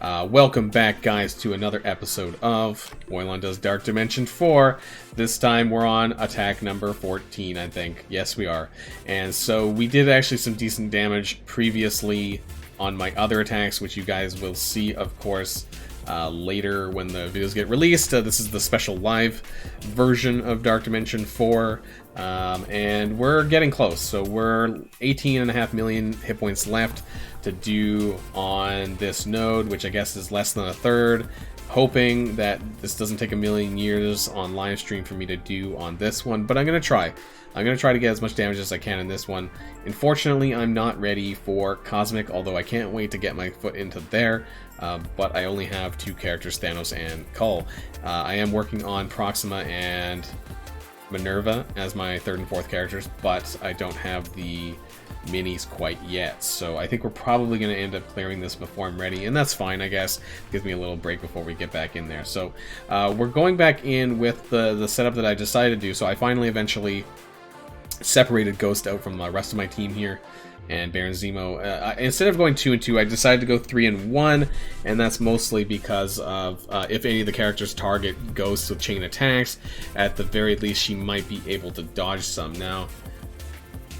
Welcome back, guys, to another episode of Oilon Does Dark Dimension 4. This time we're on attack number 14, I think. Yes, we are. And so we did actually some decent damage previously on my other attacks, which you guys will see, of course, later when the videos get released. This is the special live version of Dark Dimension 4. And we're getting close. So we're 18.5 million hit points left to do on this node, which I guess is less than a third. Hoping that this doesn't take a million years on live stream for me to do on this one, but I'm gonna try. I'm gonna try to get as much damage as I can in this one. Unfortunately, I'm not ready for Cosmic, although I can't wait to get my foot into there. But I only have two characters, Thanos and Cull. I am working on Proxima and Minerva as my third and fourth characters, but I don't have the minis quite yet, so I think we're probably going to end up clearing this before I'm ready, and that's fine, I guess. Gives me a little break before we get back in there. So we're going back in with the setup that I decided to do. So I finally eventually separated Ghost out from the rest of my team here, and Baron Zemo. Instead of going 2 and 2, I decided to go 3 and 1, and that's mostly because of if any of the characters target Ghost with chain attacks, at the very least she might be able to dodge some. Now,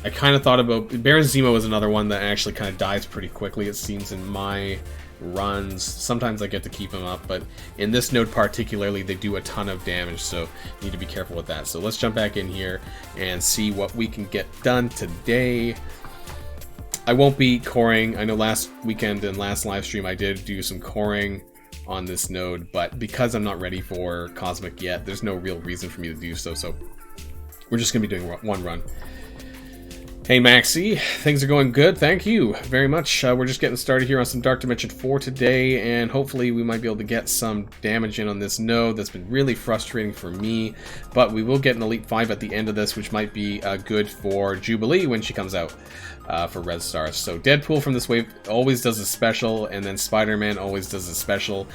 I kind of thought about Baron Zemo is another one that actually kind of dies pretty quickly, it seems, in my runs. Sometimes I get to keep him up, but in this node particularly, they do a ton of damage, so you need to be careful with that. So let's jump back in here and see what we can get done today. I won't be coring. I know last weekend and last live stream I did do some coring on this node, but because I'm not ready for Cosmic yet, there's no real reason for me to do so, so we're just going to be doing one run. Hey Maxi, things are going good, thank you very much. We're just getting started here on some Dark Dimension 4 today, and hopefully we might be able to get some damage in on this node. That's been really frustrating for me, but we will get an Elite 5 at the end of this, which might be good for Jubilee when she comes out for Red Stars. So Deadpool from this wave always does a special, and then Spider-Man always does a special.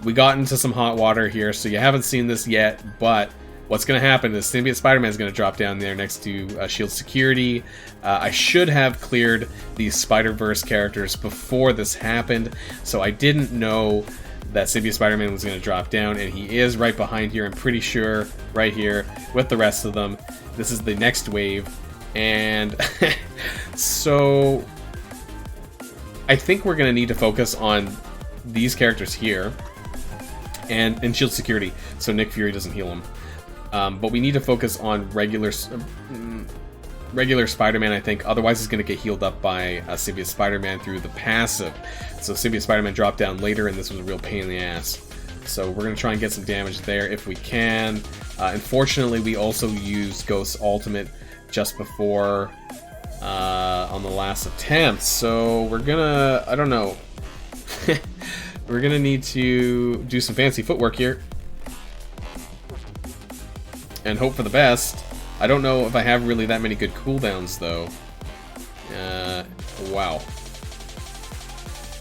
We got into some hot water here, so you haven't seen this yet, but what's going to happen is Symbiote Spider-Man is going to drop down there next to S.H.I.E.L.D. Security. I should have cleared these Spider-Verse characters before this happened, so I didn't know that Symbiote Spider-Man was going to drop down, and he is right behind here, I'm pretty sure, right here, with the rest of them. This is the next wave, and so I think we're going to need to focus on these characters here, and S.H.I.E.L.D. Security, so Nick Fury doesn't heal him. But we need to focus on regular Spider-Man, I think. Otherwise, he's going to get healed up by Symbiote Spider-Man through the passive. So Symbiote Spider-Man dropped down later, and this was a real pain in the ass. So we're going to try and get some damage there if we can. Unfortunately, we also used Ghost's ultimate just before on the last attempt. So we're going to, I don't know. We're going to need to do some fancy footwork here and hope for the best. I don't know if I have really that many good cooldowns, though. Wow.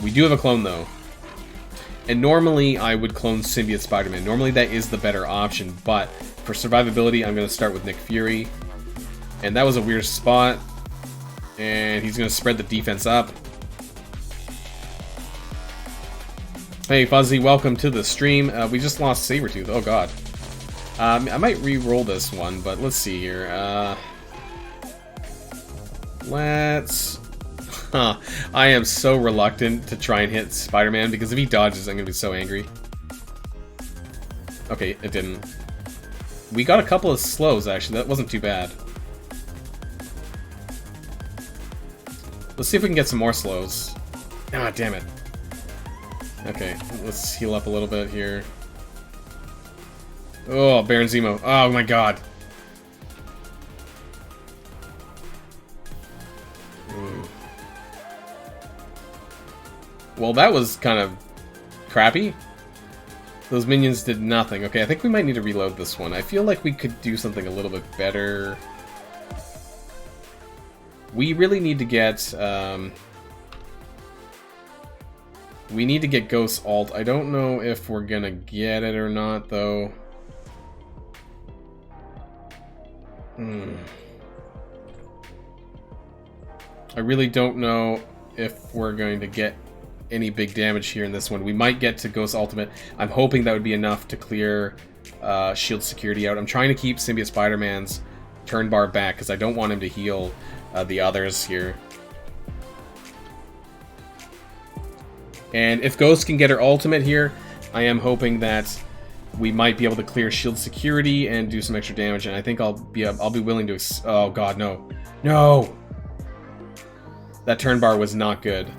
We do have a clone, though. And normally, I would clone Symbiote Spider-Man. Normally, that is the better option, but for survivability, I'm going to start with Nick Fury. And that was a weird spot. And he's going to spread the defense up. Hey, Fuzzy, welcome to the stream. We just lost Sabretooth. Oh, God. I might re-roll this one, but let's see here. Let's... Huh. I am so reluctant to try and hit Spider-Man, because if he dodges, I'm going to be so angry. Okay, it didn't. We got a couple of slows, actually. That wasn't too bad. Let's see if we can get some more slows. Ah, damn it. Okay, let's heal up a little bit here. Oh, Baron Zemo. Oh my god. Well, that was kind of crappy. Those minions did nothing. Okay, I think we might need to reload this one. I feel like we could do something a little bit better. We really need to get... we need to get Ghost ult. I don't know if we're gonna get it or not, though. I really don't know if we're going to get any big damage here in this one. We might get to Ghost Ultimate. I'm hoping that would be enough to clear shield security out. I'm trying to keep Symbiote Spider-Man's turn bar back because I don't want him to heal the others here. And if Ghost can get her ultimate here, I am hoping that we might be able to clear shield security and do some extra damage. And I think I'll be willing to. Oh God, no, no! That turn bar was not good.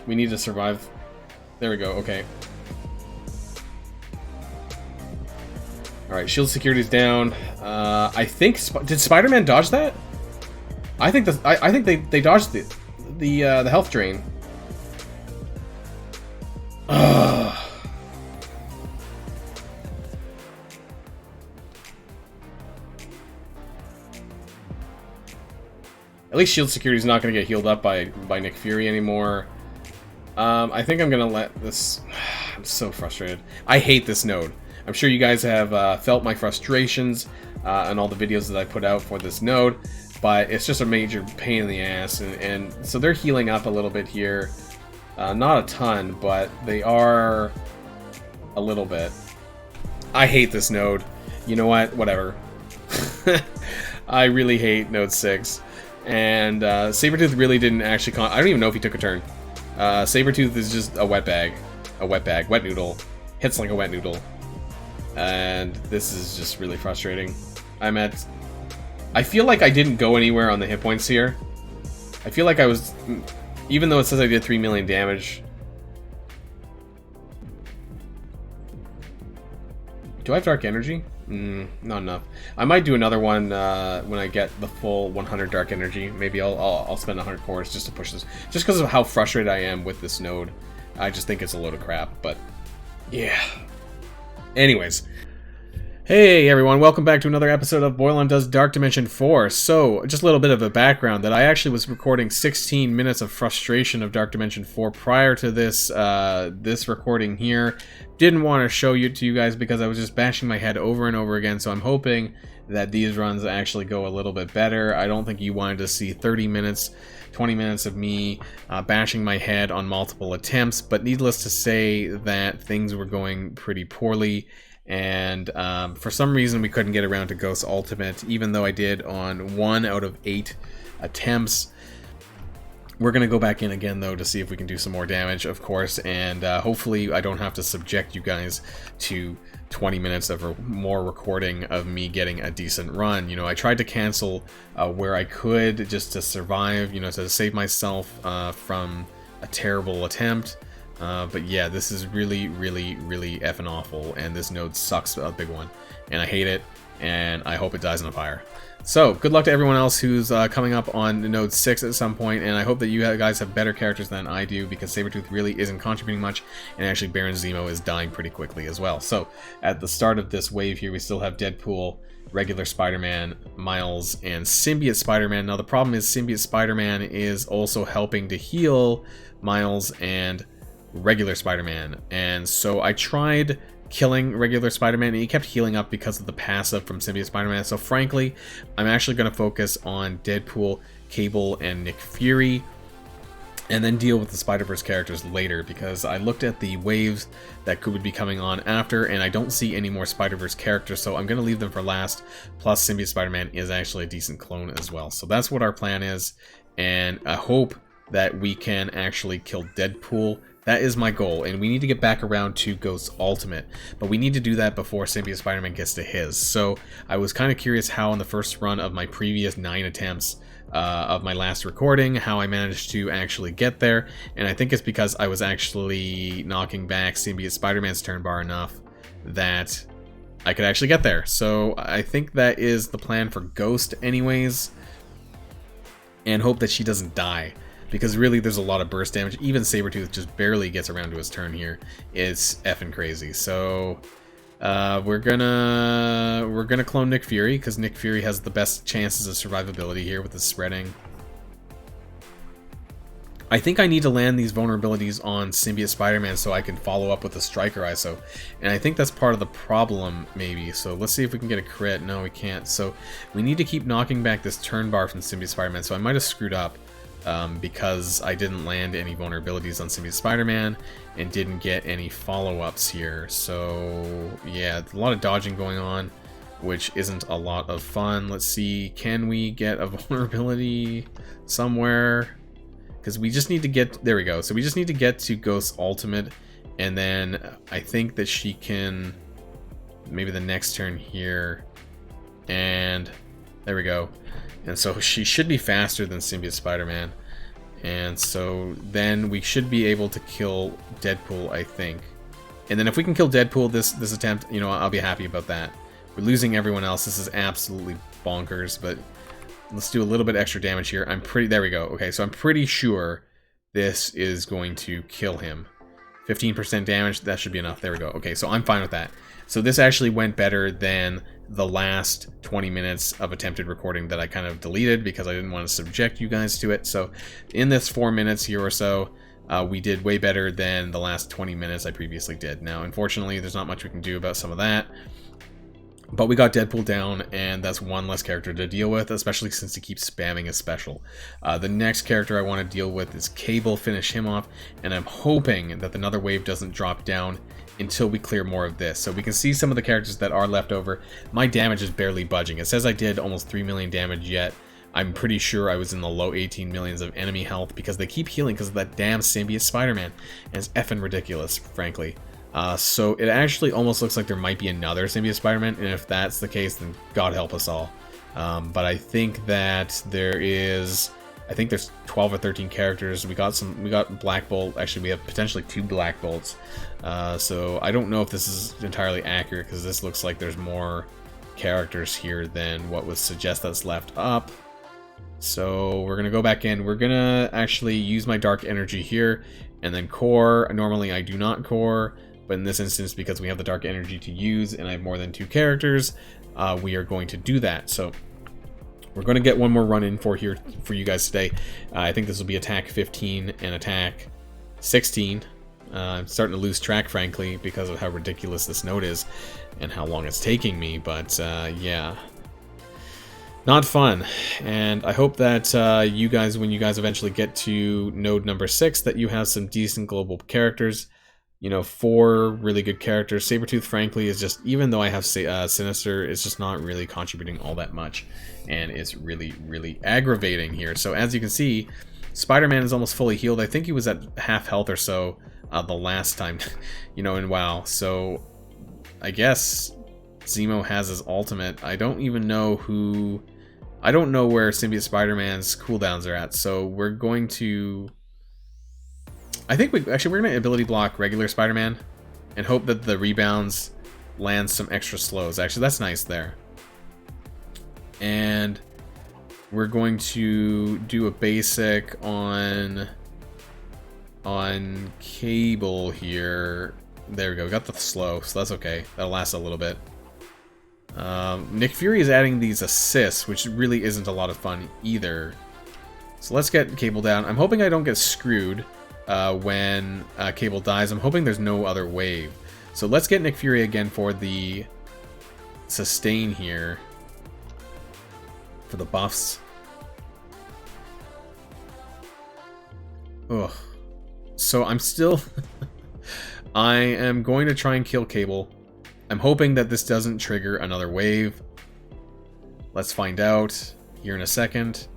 We need to survive. There we go. Okay. All right, shield security's down. I think did Spider-Man dodge that? I think they dodged the health drain. Ugh. At least shield security is not going to get healed up by Nick Fury anymore. I think I'm going to let this... I'm so frustrated. I hate this node. I'm sure you guys have felt my frustrations on all the videos that I put out for this node, but it's just a major pain in the ass. And so they're healing up a little bit here. Not a ton, but they are a little bit. I hate this node. You know what? Whatever. I really hate Node 6. And Sabretooth really didn't actually... I don't even know if he took a turn. Sabretooth is just a wet bag. A wet bag. Wet noodle. Hits like a wet noodle. And this is just really frustrating. I feel like I didn't go anywhere on the hit points here. I feel like I was... Even though it says I did 3 million damage. Do I have Dark Energy? Not enough. I might do another one when I get the full 100 Dark Energy. Maybe I'll spend 100 cores just to push this. Just because of how frustrated I am with this node. I just think it's a load of crap, but yeah. Anyways. Hey everyone, welcome back to another episode of Boylon Does Dark Dimension 4. So, just a little bit of a background that I actually was recording 16 minutes of frustration of Dark Dimension 4 prior to this this recording here. Didn't want to show you to you guys because I was just bashing my head over and over again, so I'm hoping that these runs actually go a little bit better. I don't think you wanted to see 30 minutes, 20 minutes of me bashing my head on multiple attempts, but needless to say that things were going pretty poorly. And for some reason we couldn't get around to Ghost Ultimate, even though I did on 1 out of 8 attempts. We're going to go back in again, though, to see if we can do some more damage, of course, and hopefully I don't have to subject you guys to 20 minutes of more recording of me getting a decent run. You know, I tried to cancel where I could just to survive, you know, to save myself from a terrible attempt. But yeah, this is really, really, really effing awful, and this node sucks a big one, and I hate it, and I hope it dies in a fire. So, good luck to everyone else who's coming up on Node 6 at some point, and I hope that you guys have better characters than I do, because Sabretooth really isn't contributing much, and actually Baron Zemo is dying pretty quickly as well. So, at the start of this wave here, we still have Deadpool, regular Spider-Man, Miles, and Symbiote Spider-Man. Now, the problem is Symbiote Spider-Man is also helping to heal Miles and regular Spider-Man, and so I tried killing regular Spider-Man, and he kept healing up because of the passive from Symbiote Spider-Man. So frankly, I'm actually going to focus on Deadpool, Cable, and Nick Fury, and then deal with the Spider-Verse characters later, because I looked at the waves that would be coming on after, and I don't see any more Spider-Verse characters, so I'm going to leave them for last. Plus, Symbiote Spider-Man is actually a decent clone as well. So that's what our plan is, and I hope that we can actually kill Deadpool. That is my goal, and we need to get back around to Ghost Ultimate, but we need to do that before Symbiote Spider-Man gets to his. So I was kind of curious how in the first run of my previous 9 attempts of my last recording, how I managed to actually get there, and I think it's because I was actually knocking back Symbiote Spider-Man's turn bar enough that I could actually get there. So I think that is the plan for Ghost anyways, and hope that she doesn't die. Because really, there's a lot of burst damage. Even Sabretooth just barely gets around to his turn here. It's effing crazy. So we're gonna clone Nick Fury, because Nick Fury has the best chances of survivability here with his spreading. I think I need to land these vulnerabilities on Symbiote Spider-Man so I can follow up with the Striker ISO. And I think that's part of the problem, maybe. So let's see if we can get a crit. No, we can't. So we need to keep knocking back this turn bar from Symbiote Spider-Man. So I might have screwed up because I didn't land any vulnerabilities on Symbiote Spider-Man and didn't get any follow-ups here. So yeah, a lot of dodging going on, which isn't a lot of fun. Let's see, can we get a vulnerability somewhere? Because we just need to get, there we go. So we just need to get to Ghost's ultimate, and then I think that she can, maybe the next turn here, and there we go. And so she should be faster than Symbiote Spider-Man. And so then we should be able to kill Deadpool, I think. And then if we can kill Deadpool this attempt, you know, I'll be happy about that. We're losing everyone else. This is absolutely bonkers, but let's do a little bit extra damage here. There we go. Okay, so I'm pretty sure this is going to kill him. 15% damage, that should be enough. There we go. Okay, so I'm fine with that. So this actually went better than the last 20 minutes of attempted recording that I kind of deleted because I didn't want to subject you guys to it. So in this 4 minutes here or so, we did way better than the last 20 minutes I previously did. Now, unfortunately, there's not much we can do about some of that. But we got Deadpool down, and that's one less character to deal with, especially since he keeps spamming his special. The next character I want to deal with is Cable, finish him off, and I'm hoping that another wave doesn't drop down until we clear more of this. So we can see some of the characters that are left over. My damage is barely budging. It says I did almost 3 million damage, yet I'm pretty sure I was in the low 18 millions of enemy health because they keep healing because of that damn Symbiote Spider-Man, and it's effing ridiculous, frankly. So it actually almost looks like there might be another Symbiote Spider-Man, and if that's the case, then God help us all. But I think that there's 12 or 13 characters. We got Black Bolt. Actually, we have potentially 2 Black Bolts. So I don't know if this is entirely accurate because this looks like there's more characters here than what would suggest that's left up. So we're gonna go back in. We're gonna actually use my Dark Energy here and then core. Normally I do not core, but in this instance, because we have the Dark Energy to use and I have more than 2 characters, we are going to do that. So we're going to get one more run in for you guys today. I think this will be attack 15 and attack 16. I'm starting to lose track, frankly, because of how ridiculous this node is and how long it's taking me, but yeah. Not fun, and I hope that you guys, when you guys eventually get to node number 6, that you have some decent global characters. You know, 4 really good characters. Sabretooth, frankly, is just, even though I have Sinister, it's just not really contributing all that much, and it's really, really aggravating here. So as you can see, Spider-Man is almost fully healed. I think he was at half health or so the last time, you know, in WoW. So I guess Zemo has his ultimate. I don't even know who... I don't know where Symbiote Spider-Man's cooldowns are at, so we're going to... I think we're going to ability block regular Spider-Man and hope that the rebounds land some extra slows. Actually, that's nice there. And we're going to do a basic on Cable here. There we go, we got the slow, so that's okay. That'll last a little bit. Nick Fury is adding these assists, which really isn't a lot of fun either. So let's get Cable down. I'm hoping I don't get screwed when Cable dies. I'm hoping there's no other wave. So let's get Nick Fury again for the sustain here. For the buffs. Ugh. So I'm still... I am going to try and kill Cable. I'm hoping that this doesn't trigger another wave. Let's find out here in a second.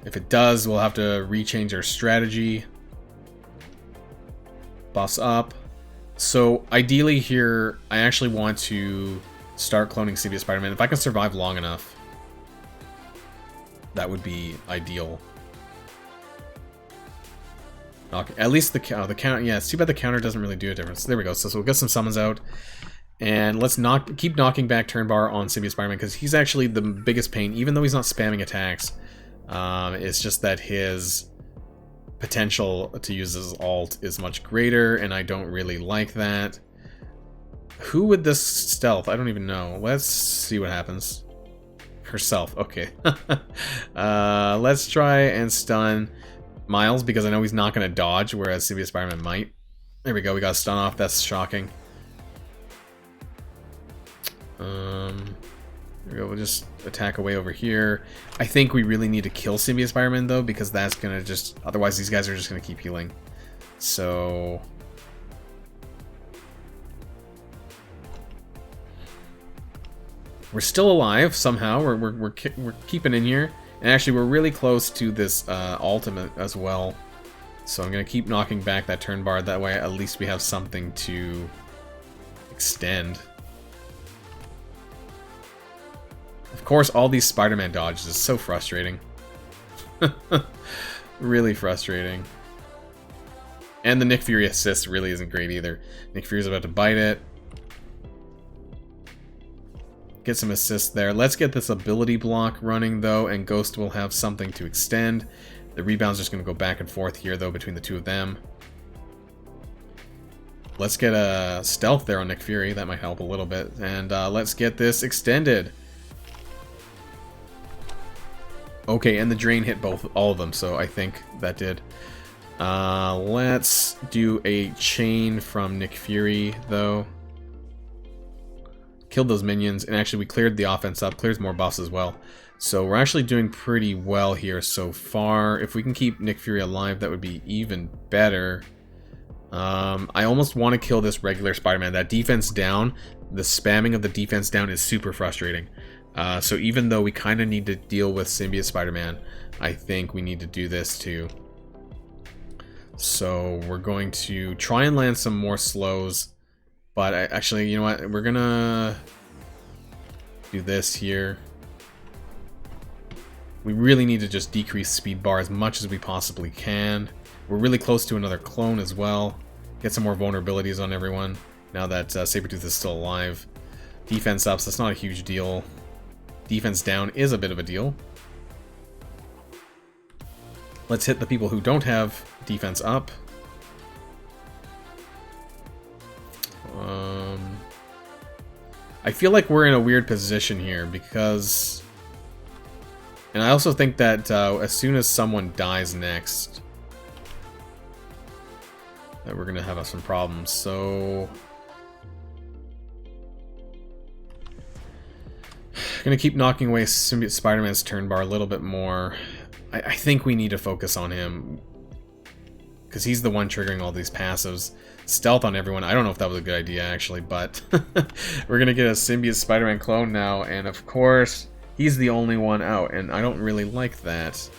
If it does, we'll have to rechange our strategy. Buffs up. So ideally here, I actually want to start cloning Symbiote Spider-Man. If I can survive long enough, that would be ideal. At least the counter, yeah, it's too bad the counter doesn't really do a difference. There we go. So we'll get some summons out. And let's keep knocking back turn bar on Symbiote Spider-Man, because he's actually the biggest pain, even though he's not spamming attacks. It's just that his potential to use his ult is much greater, and I don't really like that. Who would this stealth? I don't even know. Let's see what happens. Herself. Okay. Let's try and stun. Miles, because I know he's not going to dodge, whereas Symbiote Spider-Man might. There we go, we got a stun off. That's shocking. There we go, we'll just attack away over here. I think we really need to kill Symbiote Spider-Man, though, because that's going to just... Otherwise, these guys are just going to keep healing. So... We're still alive, somehow. We're keeping in here. And actually, we're really close to this ultimate as well. So I'm going to keep knocking back that turn bar. That way, at least we have something to extend. Of course, all these Spider-Man dodges is so frustrating. Really frustrating. And the Nick Fury assist really isn't great either. Nick Fury's about to bite it. Get some assists there. Let's get this ability block running, though, and Ghost will have something to extend. The rebound's just going to go back and forth here, though, between the two of them. Let's get a stealth there on Nick Fury. That might help a little bit. And let's get this extended. Okay, and the drain hit all of them, so I think that did. Let's do a chain from Nick Fury, though. Killed those minions, and actually we cleared the offense up, clears more buffs as well. So we're actually doing pretty well here so far. If we can keep Nick Fury alive, that would be even better. I almost want to kill this regular Spider-Man. That defense down, the spamming of the defense down is super frustrating. So even though we kind of need to deal with Symbiote Spider-Man, I think we need to do this too. So we're going to try and land some more slows. But actually, you know what? We're gonna do this here. We really need to just decrease speed bar as much as we possibly can. We're really close to another clone as well. Get some more vulnerabilities on everyone now that Sabretooth is still alive. Defense up, so that's not a huge deal. Defense down is a bit of a deal. Let's hit the people who don't have defense up. I feel like we're in a weird position here because... And I also think that as soon as someone dies next, that we're going to have some problems, so... I'm going to keep knocking away Symbiote Spider-Man's turn bar a little bit more. I think we need to focus on him, because he's the one triggering all these passives. Stealth on everyone. I don't know if that was a good idea, actually, but we're going to get a Symbiote Spider-Man clone now, and of course, he's the only one out, and I don't really like that.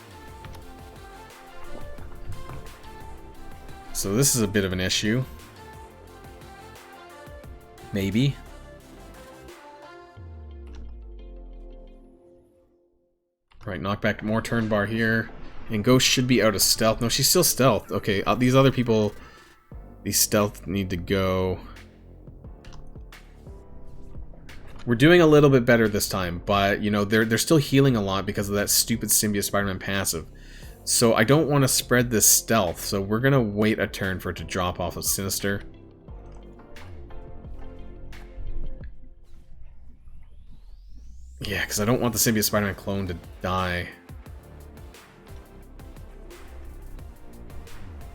So this is a bit of an issue. Maybe. Right, knock back more turn bar here. And Ghost should be out of stealth. No, she's still stealth. Okay, these other people... These stealth need to go. We're doing a little bit better this time, but, you know, they're still healing a lot because of that stupid Symbiote Spider-Man passive. So I don't want to spread this stealth, so we're going to wait a turn for it to drop off of Sinister. Yeah, because I don't want the Symbiote Spider-Man clone to die.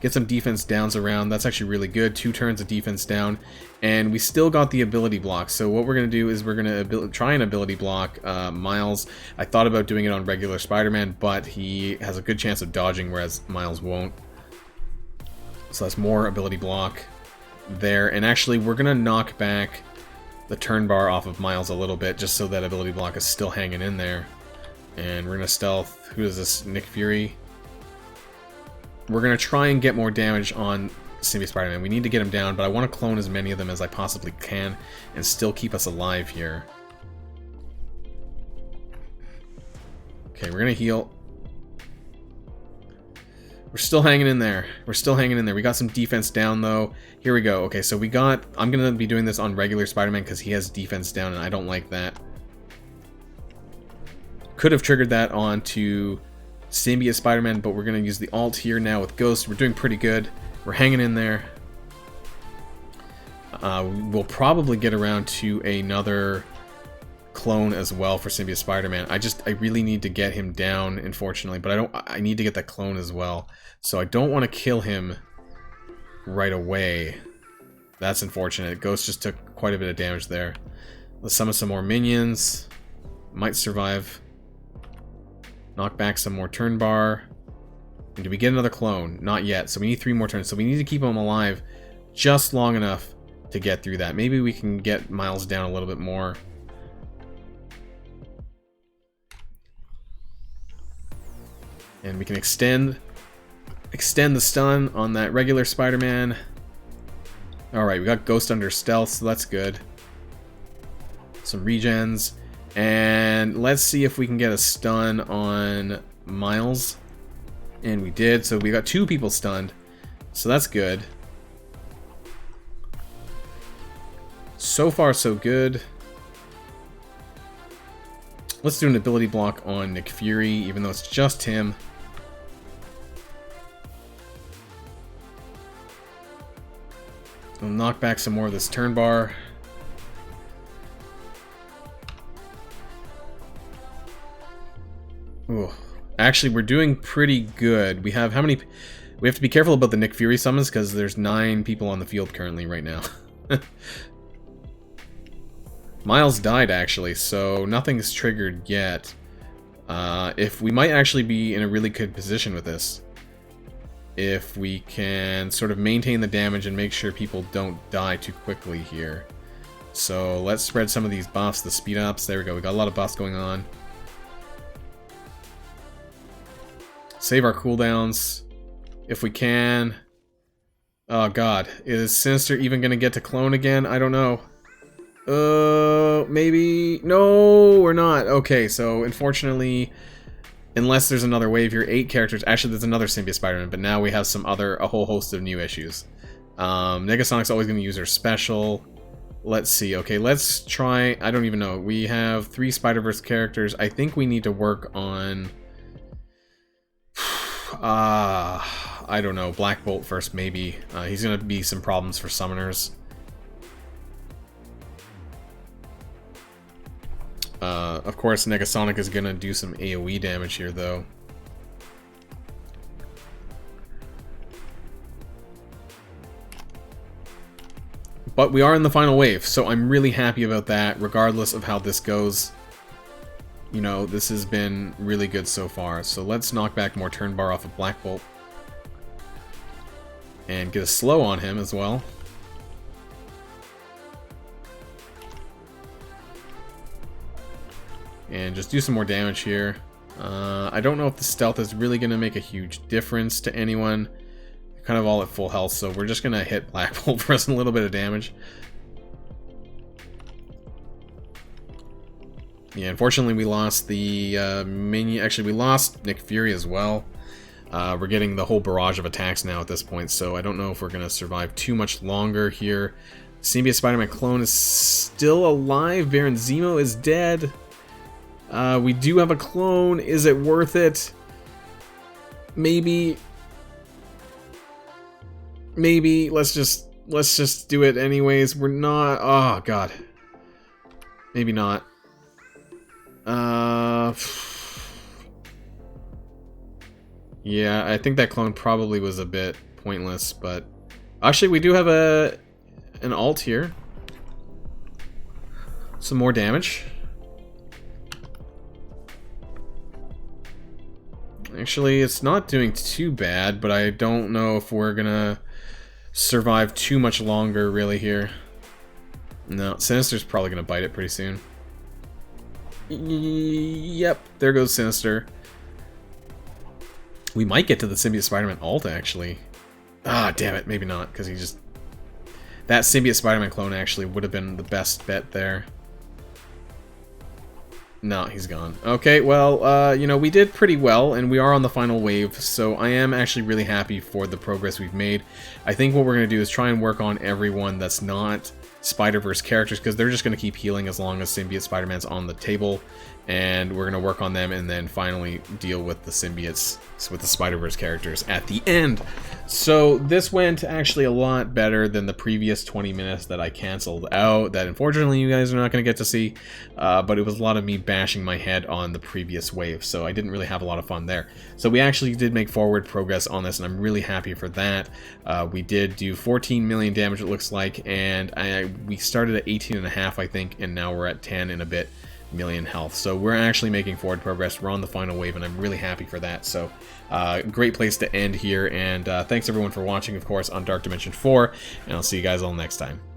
Get some defense downs around. That's actually really good. 2 turns of defense down. And we still got the ability block. So what we're going to do is we're going to try an ability block Miles. I thought about doing it on regular Spider-Man, but he has a good chance of dodging, whereas Miles won't. So that's more ability block there. And actually, we're going to knock back the turn bar off of Miles a little bit, just so that ability block is still hanging in there. And we're going to stealth. Who is this? Nick Fury. We're going to try and get more damage on Symbiote Spider-Man. We need to get him down, but I want to clone as many of them as I possibly can and still keep us alive here. Okay, we're going to heal. We're still hanging in there. We're still hanging in there. We got some defense down, though. Here we go. Okay, so we got... I'm going to be doing this on regular Spider-Man because he has defense down, and I don't like that. Could have triggered that onto Symbiote Spider-Man, but we're going to use the alt here now with Ghost. We're doing pretty good. We're hanging in there. We'll probably get around to another clone as well for Symbiote Spider-Man. I really need to get him down, unfortunately, but I need to get the clone as well. So I don't want to kill him right away. That's unfortunate. Ghost just took quite a bit of damage there. Let's summon some more minions. Might survive. Knock back some more turn bar. And do we get another clone? Not yet. So we need 3 more turns. So we need to keep him alive just long enough to get through that. Maybe we can get Miles down a little bit more. And we can extend the stun on that regular Spider-Man. Alright, we got Ghost under stealth, so that's good. Some regens. And let's see if we can get a stun on Miles. And we did, so we got 2 people stunned. So that's good. So far, so good. Let's do an ability block on Nick Fury, even though it's just him. We'll knock back some more of this turn bar. Ooh. Actually, we're doing pretty good. We have how many... We have to be careful about the Nick Fury summons because there's 9 people on the field currently right now. Miles died, actually, so nothing's triggered yet. If we might actually be in a really good position with this. If we can sort of maintain the damage and make sure people don't die too quickly here. So let's spread some of these buffs, the speed ups. There we go, we got a lot of buffs going on. Save our cooldowns if we can. Oh god, is Sinister even gonna get to clone again? I don't know. Maybe... No, we're not. Okay, so unfortunately, unless there's another wave here, 8 characters. Actually, there's another Symbiote Spider-Man, but now we have a whole host of new issues. Negasonic's always going to use her special. Let's see. Okay, let's try... I don't even know. We have 3 Spider-Verse characters. I think we need to work on... I don't know. Black Bolt first, maybe. He's going to be some problems for summoners. Of course, Negasonic is going to do some AoE damage here, though. But we are in the final wave, so I'm really happy about that, regardless of how this goes. You know, this has been really good so far. So let's knock back more turn bar off of Black Bolt. And get a slow on him as well. And just do some more damage here. I don't know if the stealth is really going to make a huge difference to anyone. They're kind of all at full health, so we're just going to hit Black Bolt for us a little bit of damage. Yeah, unfortunately we lost the minion. Actually, we lost Nick Fury as well. We're getting the whole barrage of attacks now at this point, so I don't know if we're going to survive too much longer here. Symbiote Spider-Man clone is still alive. Baron Zemo is dead. We do have a clone. Is it worth it? Maybe. Maybe. Let's just do it anyways. We're not. Oh god. Maybe not. Yeah, I think that clone probably was a bit pointless, but actually we do have an ult here. Some more damage. Actually, it's not doing too bad, but I don't know if we're gonna survive too much longer, really, here. No, Sinister's probably gonna bite it pretty soon. Yep, there goes Sinister. We might get to the Symbiote Spider-Man ult, actually. Ah, damn it, maybe not, because he just... That Symbiote Spider-Man clone actually would have been the best bet there. No, he's gone. Okay, well, you know, we did pretty well, and we are on the final wave, so I am actually really happy for the progress we've made. I think what we're going to do is try and work on everyone that's not Spider-Verse characters, because they're just going to keep healing as long as Symbiote Spider-Man's on the table, and we're going to work on them and then finally deal with the symbiotes, with the Spider-Verse characters at the end. So this went actually a lot better than the previous 20 minutes that I canceled out, that unfortunately you guys are not going to get to see, but it was a lot of me bashing my head on the previous wave, so I didn't really have a lot of fun there. So we actually did make forward progress on this, and I'm really happy for that. We did do 14 million damage, it looks like, and we started at 18.5, I think, and now we're at 10 and a bit million health. So we're actually making forward progress. We're on the final wave, and I'm really happy for that. So great place to end here, and thanks everyone for watching, of course, on Dark Dimension 4, and I'll see you guys all next time.